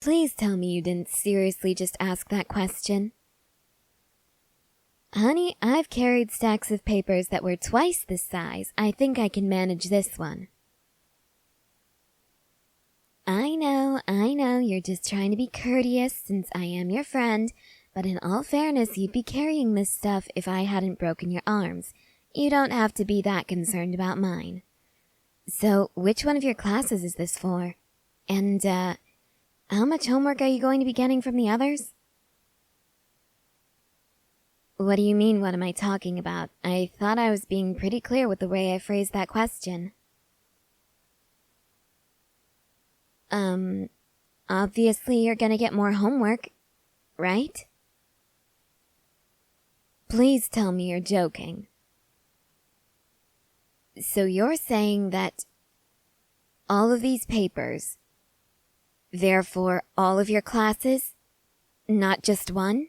Please tell me you didn't seriously just ask that question. Honey, I've carried stacks of papers that were twice this size. I think I can manage this one. I know, you're just trying to be courteous since I am your friend, but in all fairness, you'd be carrying this stuff if I hadn't broken your arms. You don't have to be that concerned about mine. So, which one of your classes is this for? And, how much homework are you going to be getting from the others? What do you mean, what am I talking about? I thought I was being pretty clear with the way I phrased that question. Obviously you're gonna get more homework, right? Please tell me you're joking. So you're saying that all of these papers, they're for all of your classes, not just one?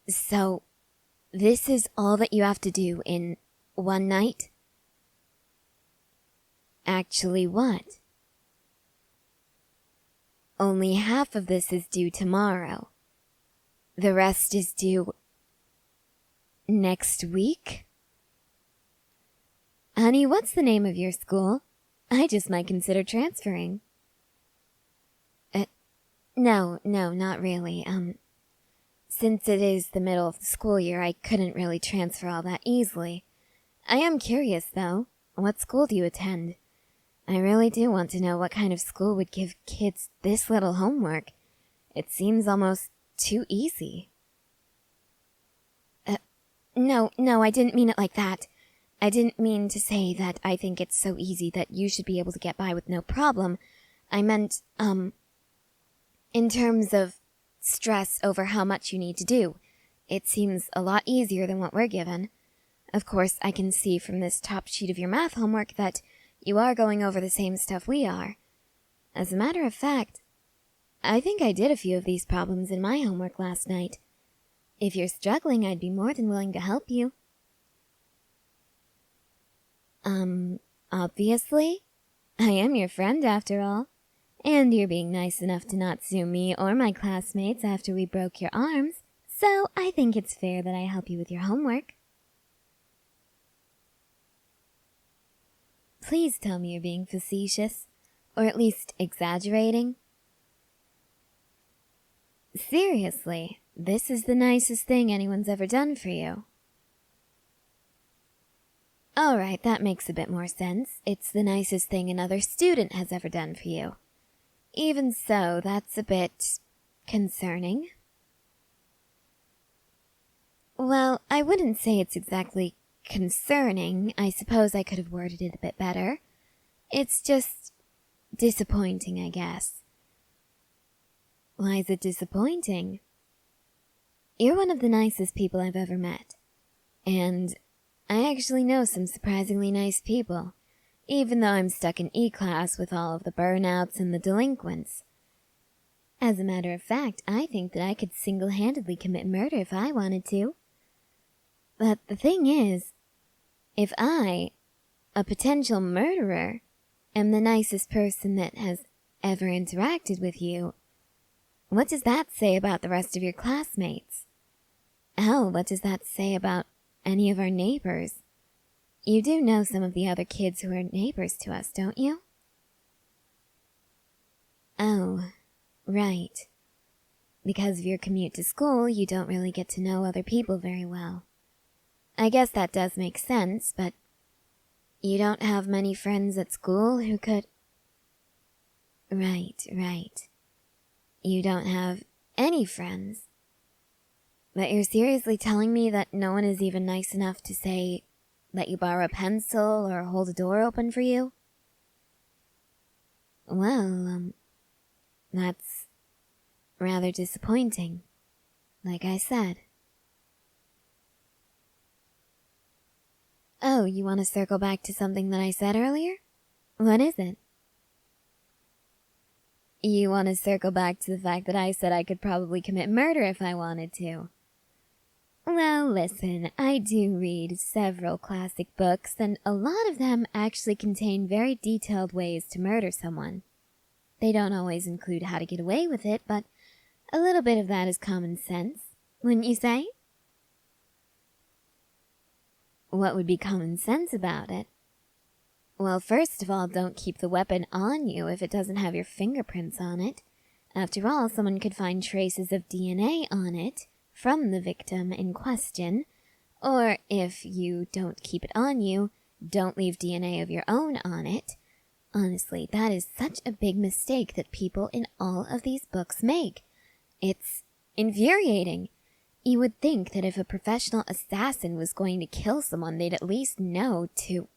So, this is all that you have to do in one night? Actually, what? Only half of this is due tomorrow. The rest is due next week? Honey, what's the name of your school? I just might consider transferring. No, not really. Since it is the middle of the school year, I couldn't really transfer all that easily. I am curious, though. What school do you attend? I really do want to know what kind of school would give kids this little homework. It seems almost too easy. No, I didn't mean it like that. I didn't mean to say that I think it's so easy that you should be able to get by with no problem. I meant, in terms of stress over how much you need to do. It seems a lot easier than what we're given. Of course, I can see from this top sheet of your math homework that you are going over the same stuff we are. As a matter of fact, I think I did a few of these problems in my homework last night. If you're struggling, I'd be more than willing to help you. Obviously. I am your friend after all. And you're being nice enough to not sue me or my classmates after we broke your arms, so I think it's fair that I help you with your homework. Please tell me you're being facetious, or at least exaggerating. Seriously, this is the nicest thing anyone's ever done for you. Alright, that makes a bit more sense. It's the nicest thing another student has ever done for you. Even so, that's a bit concerning. Well, I wouldn't say it's exactly concerning. I suppose I could have worded it a bit better. It's just disappointing, I guess. Why is it disappointing? You're one of the nicest people I've ever met. And I actually know some surprisingly nice people, even though I'm stuck in E-class with all of the burnouts and the delinquents. As a matter of fact, I think that I could single-handedly commit murder if I wanted to. But the thing is, if I, a potential murderer, am the nicest person that has ever interacted with you, what does that say about the rest of your classmates? Hell, what does that say about any of our neighbors? You do know some of the other kids who are neighbors to us, don't you? Oh, right. Because of your commute to school, you don't really get to know other people very well. I guess that does make sense, but you don't have many friends at school who could... Right. You don't have any friends. But you're seriously telling me that no one is even nice enough to say, let you borrow a pencil or hold a door open for you? Well, that's rather disappointing, like I said. Oh, you want to circle back to something that I said earlier? What is it? You want to circle back to the fact that I said I could probably commit murder if I wanted to. Well, listen, I do read several classic books, and a lot of them actually contain very detailed ways to murder someone. They don't always include how to get away with it, but a little bit of that is common sense, wouldn't you say? What would be common sense about it? Well, first of all, don't keep the weapon on you if it doesn't have your fingerprints on it. After all, someone could find traces of DNA on it from the victim in question. Or if you don't keep it on you, don't leave DNA of your own on it. Honestly, that is such a big mistake that people in all of these books make. It's infuriating. You would think that if a professional assassin was going to kill someone, they'd at least know to...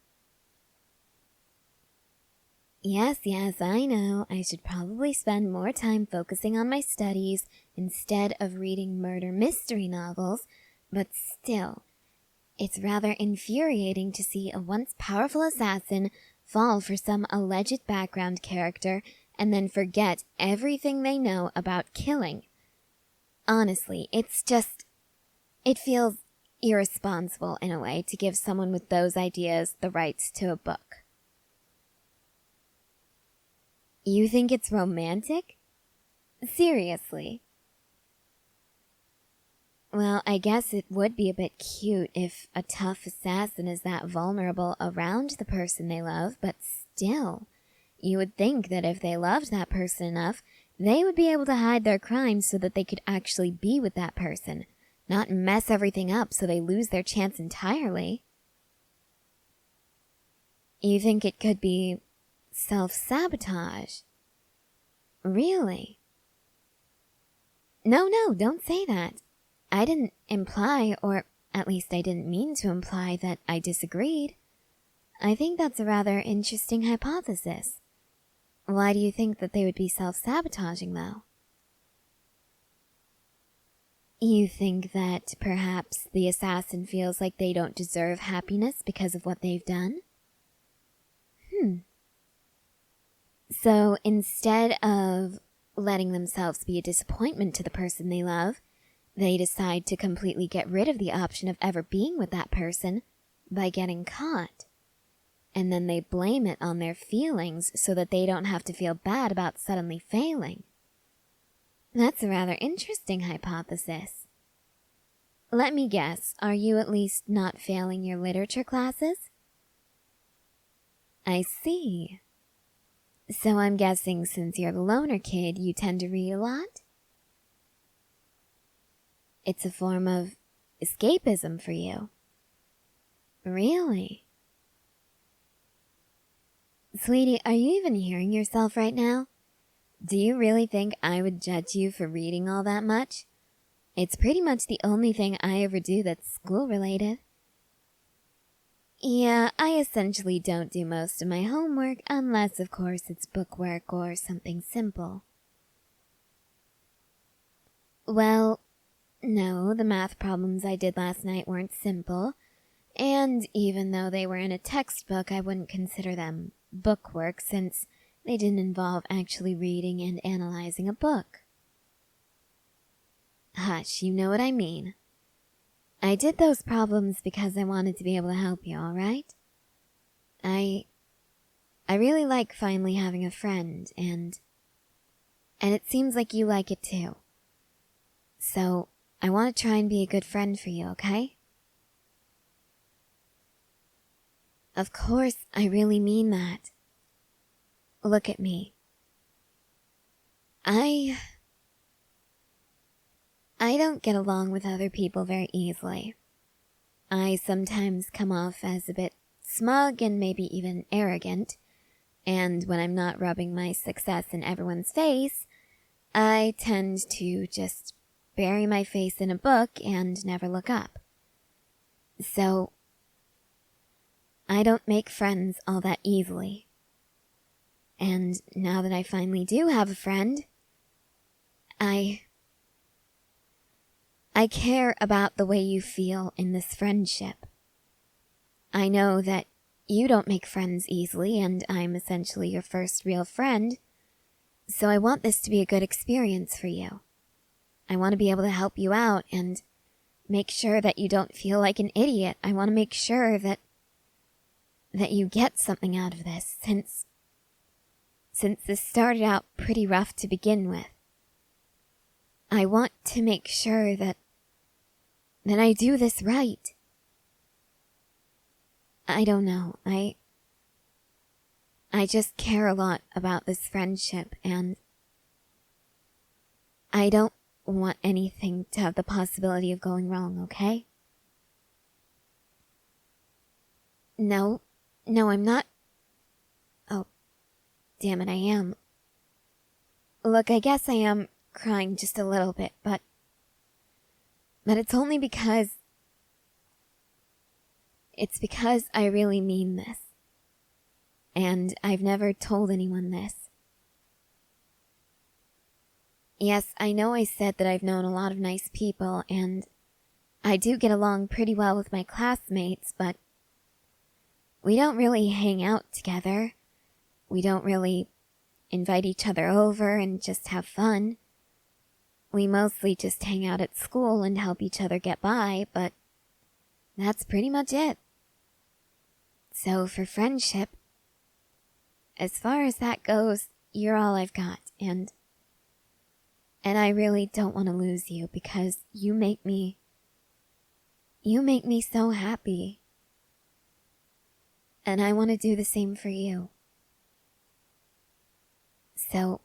Yes, I know. I should probably spend more time focusing on my studies instead of reading murder mystery novels, but still, it's rather infuriating to see a once powerful assassin fall for some alleged background character and then forget everything they know about killing. Honestly, it feels irresponsible in a way to give someone with those ideas the rights to a book. You think it's romantic? Seriously? Well, I guess it would be a bit cute if a tough assassin is that vulnerable around the person they love, but still, you would think that if they loved that person enough, they would be able to hide their crimes so that they could actually be with that person, not mess everything up so they lose their chance entirely. You think it could be self-sabotage? Really? No, don't say that. I didn't imply, or at least I didn't mean to imply, that I disagreed. I think that's a rather interesting hypothesis. Why do you think that they would be self-sabotaging, though? You think that perhaps the assassin feels like they don't deserve happiness because of what they've done? So instead of letting themselves be a disappointment to the person they love, they decide to completely get rid of the option of ever being with that person by getting caught. And then they blame it on their feelings so that they don't have to feel bad about suddenly failing. That's a rather interesting hypothesis. Let me guess, are you at least not failing your literature classes? I see. So I'm guessing since you're the loner kid, you tend to read a lot? It's a form of escapism for you. Really? Sweetie, are you even hearing yourself right now? Do you really think I would judge you for reading all that much? It's pretty much the only thing I ever do that's school-related. Yeah, I essentially don't do most of my homework unless, of course, it's bookwork or something simple. Well, no, the math problems I did last night weren't simple, and even though they were in a textbook, I wouldn't consider them bookwork since they didn't involve actually reading and analyzing a book. Hush, you know what I mean. I did those problems because I wanted to be able to help you, all right? I really like finally having a friend, and it seems like you like it too. So, I want to try and be a good friend for you, okay? Of course, I really mean that. Look at me. I don't get along with other people very easily. I sometimes come off as a bit smug and maybe even arrogant, and when I'm not rubbing my success in everyone's face, I tend to just bury my face in a book and never look up. So, I don't make friends all that easily. And now that I finally do have a friend, I care about the way you feel in this friendship. I know that you don't make friends easily, and I'm essentially your first real friend, so I want this to be a good experience for you. I want to be able to help you out and make sure that you don't feel like an idiot. I want to make sure that you get something out of this, since since this started out pretty rough to begin with. I want to make sure that I do this right. I don't know, I just care a lot about this friendship, and I don't want anything to have the possibility of going wrong, okay? No, I'm not. Oh, damn it, I am. Look, I guess I am crying just a little bit, but it's only because I really mean this. And I've never told anyone this. Yes, I know I said that I've known a lot of nice people, and I do get along pretty well with my classmates, but we don't really hang out together. We don't really invite each other over and just have fun. We mostly just hang out at school and help each other get by, but that's pretty much it. So for friendship, as far as that goes, you're all I've got, and I really don't want to lose you because you make me so happy. And I want to do the same for you. So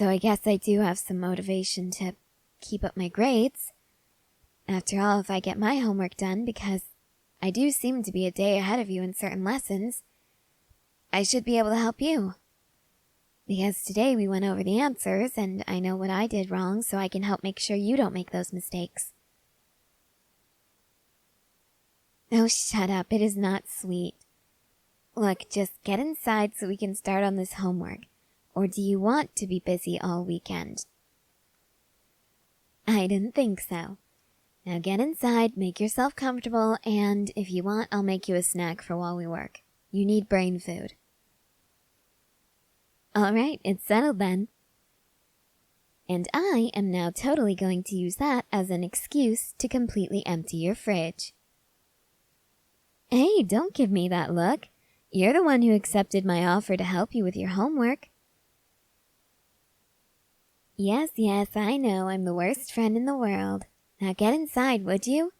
I guess I do have some motivation to keep up my grades. After all, if I get my homework done, because I do seem to be a day ahead of you in certain lessons, I should be able to help you. Because today we went over the answers, and I know what I did wrong, so I can help make sure you don't make those mistakes. Oh, shut up. It is not sweet. Look, just get inside so we can start on this homework. Or do you want to be busy all weekend? I didn't think so. Now get inside, make yourself comfortable, and if you want, I'll make you a snack for while we work. You need brain food. Alright, it's settled then. And I am now totally going to use that as an excuse to completely empty your fridge. Hey, don't give me that look. You're the one who accepted my offer to help you with your homework. Yes, I know, I'm the worst friend in the world. Now get inside, would you?